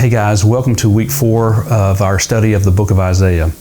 Hey guys, welcome to week 4 of our study of the book of Isaiah.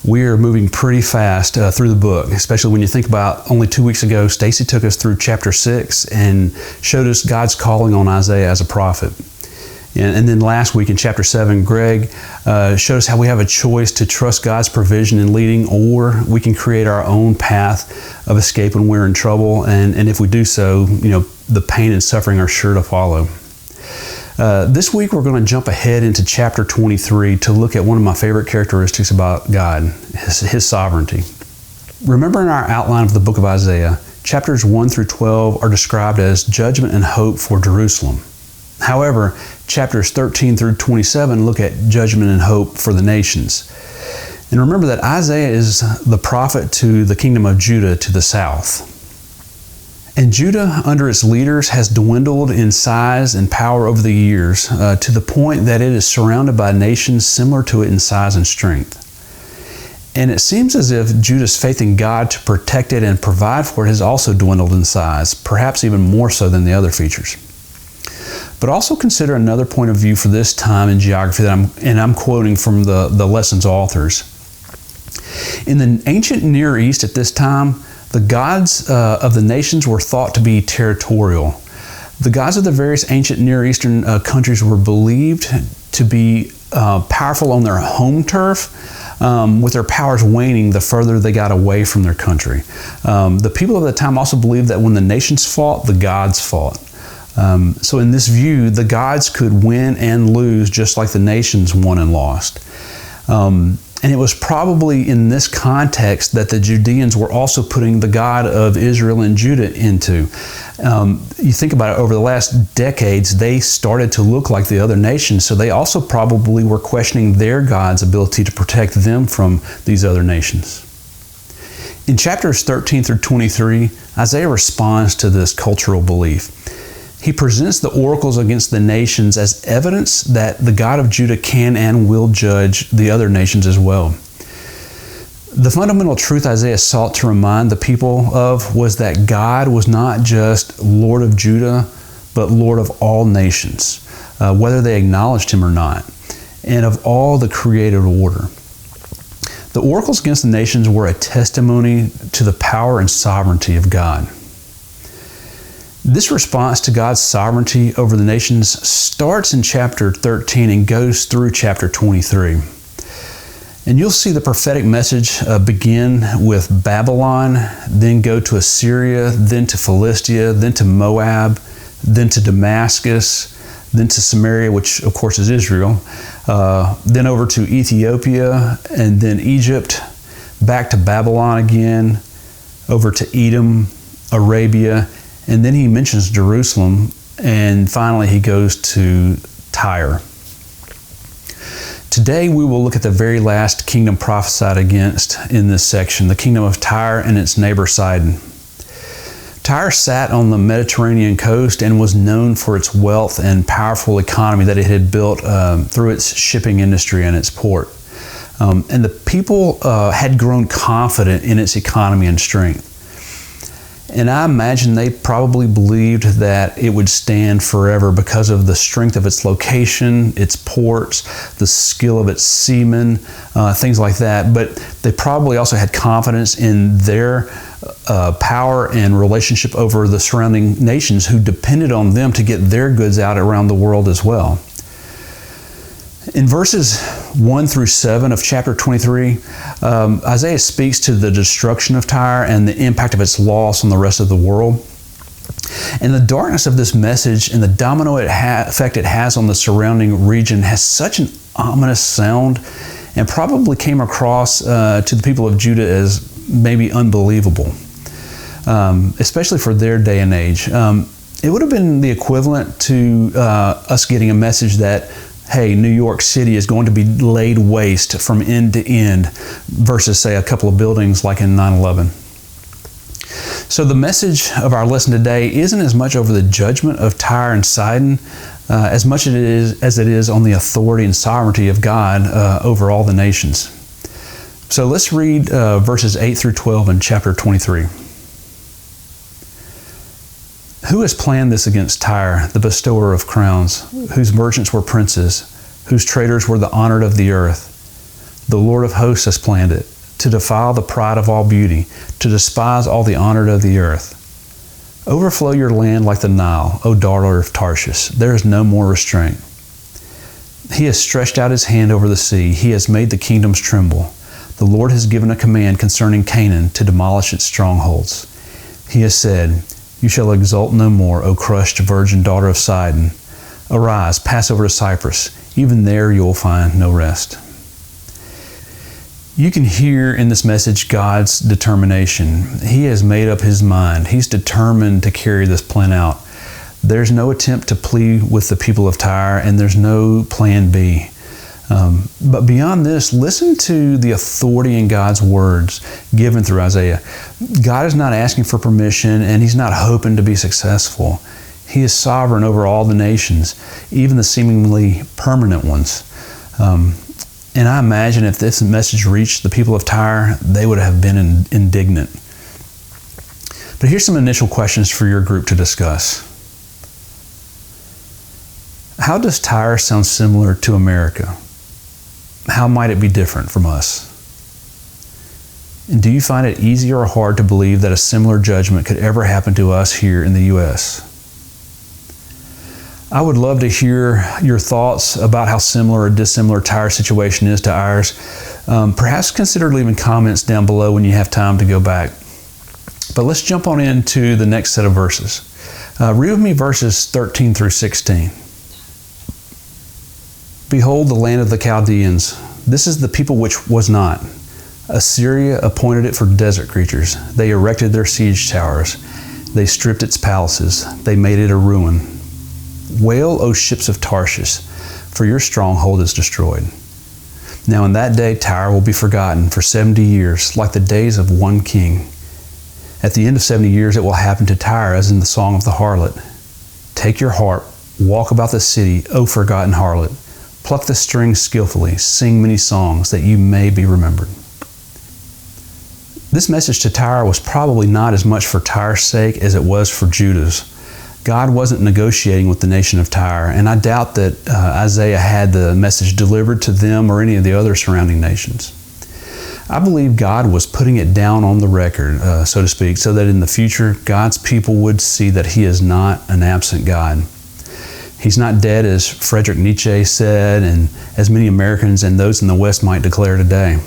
We are moving pretty fast through the book, especially when you think about only 2 weeks ago, Stacy took us through chapter 6 and showed us God's calling on Isaiah as a prophet. And then last week in chapter 7, Greg showed us how we have a choice to trust God's provision in leading, or we can create our own path of escape when we're in trouble. And if we do so, the pain and suffering are sure to follow. This week we're going to jump ahead into chapter 23 to look at one of my favorite characteristics about God, His sovereignty. Remember, in our outline of the book of Isaiah, chapters 1 through 12 are described as judgment and hope for Jerusalem. However, chapters 13 through 27 look at judgment and hope for the nations. And remember that Isaiah is the prophet to the kingdom of Judah to the south. And Judah, under its leaders, has dwindled in size and power over the years to the point that it is surrounded by nations similar to it in size and strength. And it seems as if Judah's faith in God to protect it and provide for it has also dwindled in size, perhaps even more so than the other features. But also consider another point of view for this time in geography that I'm quoting from the lesson's authors. In the ancient Near East at this time, the gods of the nations were thought to be territorial. The gods of the various ancient Near Eastern countries were believed to be powerful on their home turf, with their powers waning the further they got away from their country. The people of the time also believed that when the nations fought, the gods fought. So in this view, the gods could win and lose just like the nations won and lost. And it was probably in this context that the Judeans were also putting the God of Israel and Judah into. You think about it, over the last decades, they started to look like the other nations, so they also probably were questioning their God's ability to protect them from these other nations. In chapters 13 through 23, Isaiah responds to this cultural belief. He presents the oracles against the nations as evidence that the God of Judah can and will judge the other nations as well. The fundamental truth Isaiah sought to remind the people of was that God was not just Lord of Judah, but Lord of all nations, whether they acknowledged Him or not, and of all the created order. The oracles against the nations were a testimony to the power and sovereignty of God. This response to God's sovereignty over the nations starts in chapter 13 and goes through chapter 23. And you'll see the prophetic message begin with Babylon, then go to Assyria, then to Philistia, then to Moab, then to Damascus, then to Samaria, which of course is Israel, then over to Ethiopia, and then Egypt, back to Babylon again, over to Edom, Arabia, and then he mentions Jerusalem, and finally he goes to Tyre. Today we will look at the very last kingdom prophesied against in this section, the kingdom of Tyre and its neighbor Sidon. Tyre sat on the Mediterranean coast and was known for its wealth and powerful economy that it had built through its shipping industry and its port. And the people had grown confident in its economy and strength. And I imagine they probably believed that it would stand forever because of the strength of its location, its ports, the skill of its seamen, things like that. But they probably also had confidence in their power and relationship over the surrounding nations who depended on them to get their goods out around the world as well. In verses 1 through 7 of chapter 23, Isaiah speaks to the destruction of Tyre and the impact of its loss on the rest of the world. And the darkness of this message and the domino effect it has on the surrounding region has such an ominous sound, and probably came across to the people of Judah as maybe unbelievable, especially for their day and age. It would have been the equivalent to us getting a message that, hey, New York City is going to be laid waste from end to end, versus, say, a couple of buildings like in 9/11. So the message of our lesson today isn't as much over the judgment of Tyre and Sidon as much as it is on the authority and sovereignty of God over all the nations. So let's read verses 8 through 12 in chapter 23. Who has planned this against Tyre, the bestower of crowns, whose merchants were princes, whose traders were the honored of the earth? The Lord of hosts has planned it, to defile the pride of all beauty, to despise all the honored of the earth. Overflow your land like the Nile, O daughter of Tarshish. There is no more restraint. He has stretched out his hand over the sea. He has made the kingdoms tremble. The Lord has given a command concerning Canaan to demolish its strongholds. He has said, You shall exult no more, O crushed virgin daughter of Sidon. Arise, pass over to Cyprus. Even there you will find no rest. You can hear in this message God's determination. He has made up his mind. He's determined to carry this plan out. There's no attempt to plead with the people of Tyre, and there's no plan B. But beyond this, listen to the authority in God's words given through Isaiah. God is not asking for permission, and he's not hoping to be successful. He is sovereign over all the nations, even the seemingly permanent ones. And I imagine if this message reached the people of Tyre, they would have been indignant. But here's some initial questions for your group to discuss. How does Tyre sound similar to America? How might it be different from us? And do you find it easy or hard to believe that a similar judgment could ever happen to us here in the U.S.? I would love to hear your thoughts about how similar or dissimilar Tyre's situation is to ours. Perhaps consider leaving comments down below when you have time to go back. But let's jump on into the next set of verses. Read with me verses 13 through 16. Behold, the land of the Chaldeans. This is the people which was not. Assyria appointed it for desert creatures. They erected their siege towers. They stripped its palaces. They made it a ruin. Wail, O ships of Tarshish, for your stronghold is destroyed. Now in that day Tyre will be forgotten for 70 years, like the days of one king. At the end of 70 years it will happen to Tyre as in the song of the harlot. Take your harp, walk about the city, O forgotten harlot. Pluck the strings skillfully, sing many songs, that you may be remembered. This message to Tyre was probably not as much for Tyre's sake as it was for Judah's. God wasn't negotiating with the nation of Tyre, and I doubt that Isaiah had the message delivered to them or any of the other surrounding nations. I believe God was putting it down on the record, so to speak, so that in the future God's people would see that He is not an absent God. He's not dead, as Friedrich Nietzsche said, and as many Americans and those in the West might declare today.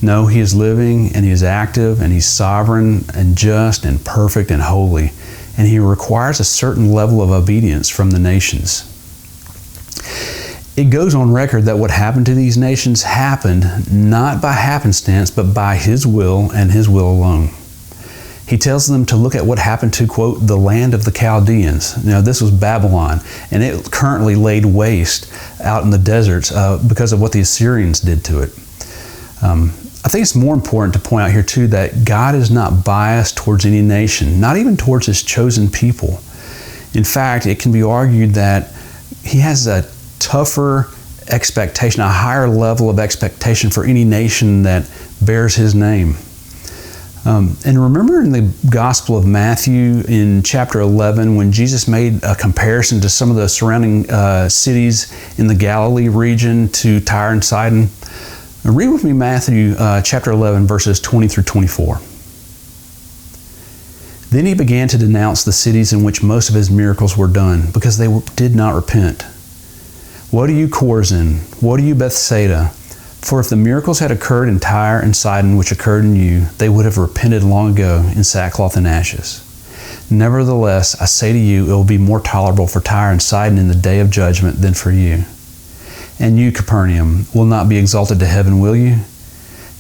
No, He is living, and He is active, and He's sovereign and just and perfect and holy, and He requires a certain level of obedience from the nations. It goes on record that what happened to these nations happened not by happenstance, but by His will and His will alone. He tells them to look at what happened to, quote, the land of the Chaldeans. Now, this was Babylon, and it currently laid waste out in the deserts because of what the Assyrians did to it. I think it's more important to point out here, too, that God is not biased towards any nation, not even towards His chosen people. In fact, it can be argued that He has a tougher expectation, a higher level of expectation for any nation that bears His name. And remember in the Gospel of Matthew in chapter 11 when Jesus made a comparison to some of the surrounding cities in the Galilee region to Tyre and Sidon? Read with me Matthew chapter 11 verses 20 through 24. Then He began to denounce the cities in which most of His miracles were done because they did not repent. What are you, Chorazin? What are you, Bethsaida? For if the miracles had occurred in Tyre and Sidon which occurred in you, they would have repented long ago in sackcloth and ashes. Nevertheless, I say to you, it will be more tolerable for Tyre and Sidon in the day of judgment than for you. And you, Capernaum, will not be exalted to heaven, will you?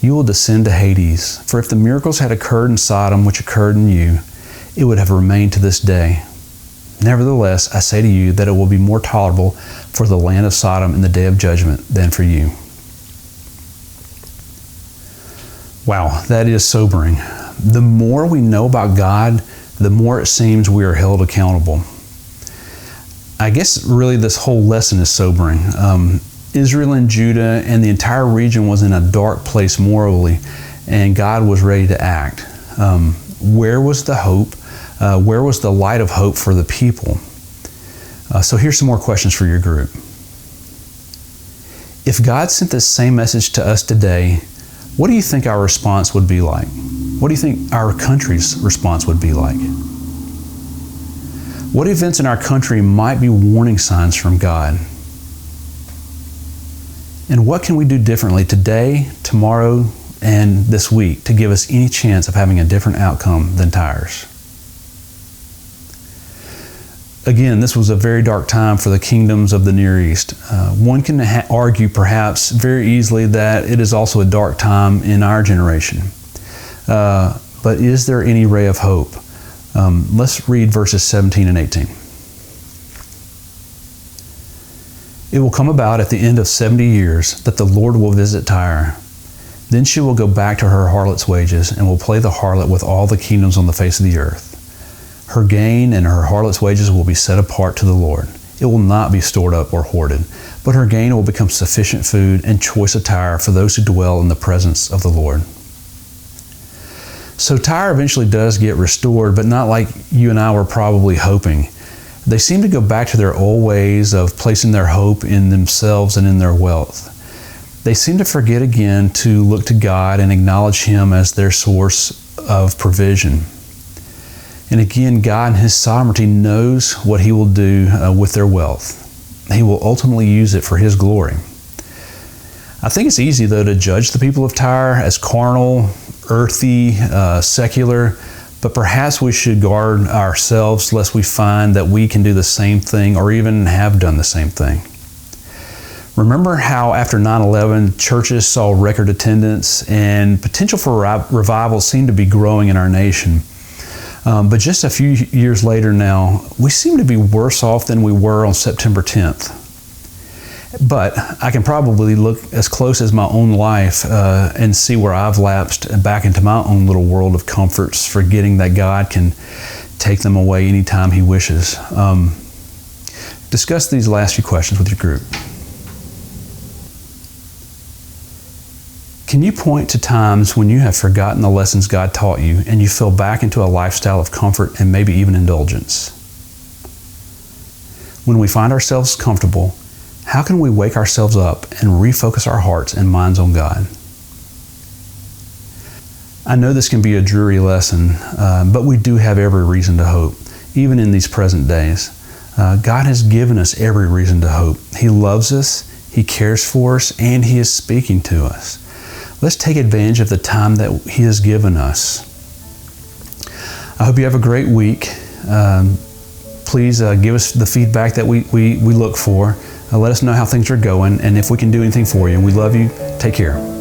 You will descend to Hades. For if the miracles had occurred in Sodom which occurred in you, it would have remained to this day. Nevertheless, I say to you that it will be more tolerable for the land of Sodom in the day of judgment than for you. Wow, that is sobering. The more we know about God, the more it seems we are held accountable. I guess really this whole lesson is sobering. Israel and Judah and the entire region was in a dark place morally, and God was ready to act. Where was the hope? Where was the light of hope for the people? So here's some more questions for your group. If God sent this same message to us today, what do you think our response would be like? What do you think our country's response would be like? What events in our country might be warning signs from God? And what can we do differently today, tomorrow, and this week to give us any chance of having a different outcome than Tyre's? Again, this was a very dark time for the kingdoms of the Near East. One can argue perhaps very easily that it is also a dark time in our generation. But is there any ray of hope? Let's read verses 17 and 18. It will come about at the end of 70 years that the Lord will visit Tyre. Then she will go back to her harlot's wages and will play the harlot with all the kingdoms on the face of the earth. Her gain and her harlot's wages will be set apart to the Lord. It will not be stored up or hoarded, but her gain will become sufficient food and choice attire for those who dwell in the presence of the Lord. So Tyre eventually does get restored, but not like you and I were probably hoping. They seem to go back to their old ways of placing their hope in themselves and in their wealth. They seem to forget again to look to God and acknowledge Him as their source of provision. And again, God in His sovereignty knows what He will do with their wealth. He will ultimately use it for His glory. I think it's easy, though, to judge the people of Tyre as carnal, earthy, secular, but perhaps we should guard ourselves lest we find that we can do the same thing or even have done the same thing. Remember how after 9/11, churches saw record attendance and potential for revival seemed to be growing in our nation. But just a few years later now, we seem to be worse off than we were on September 10th. But I can probably look as close as my own life and see where I've lapsed back into my own little world of comforts, forgetting that God can take them away anytime He wishes. Discuss these last few questions with your group. Can you point to times when you have forgotten the lessons God taught you and you fell back into a lifestyle of comfort and maybe even indulgence? When we find ourselves comfortable, how can we wake ourselves up and refocus our hearts and minds on God? I know this can be a dreary lesson, but we do have every reason to hope, even in these present days. God has given us every reason to hope. He loves us, He cares for us, and He is speaking to us. Let's take advantage of the time that He has given us. I hope you have a great week. Please give us the feedback that we look for. Let us know how things are going and if we can do anything for you. We love you. Take care.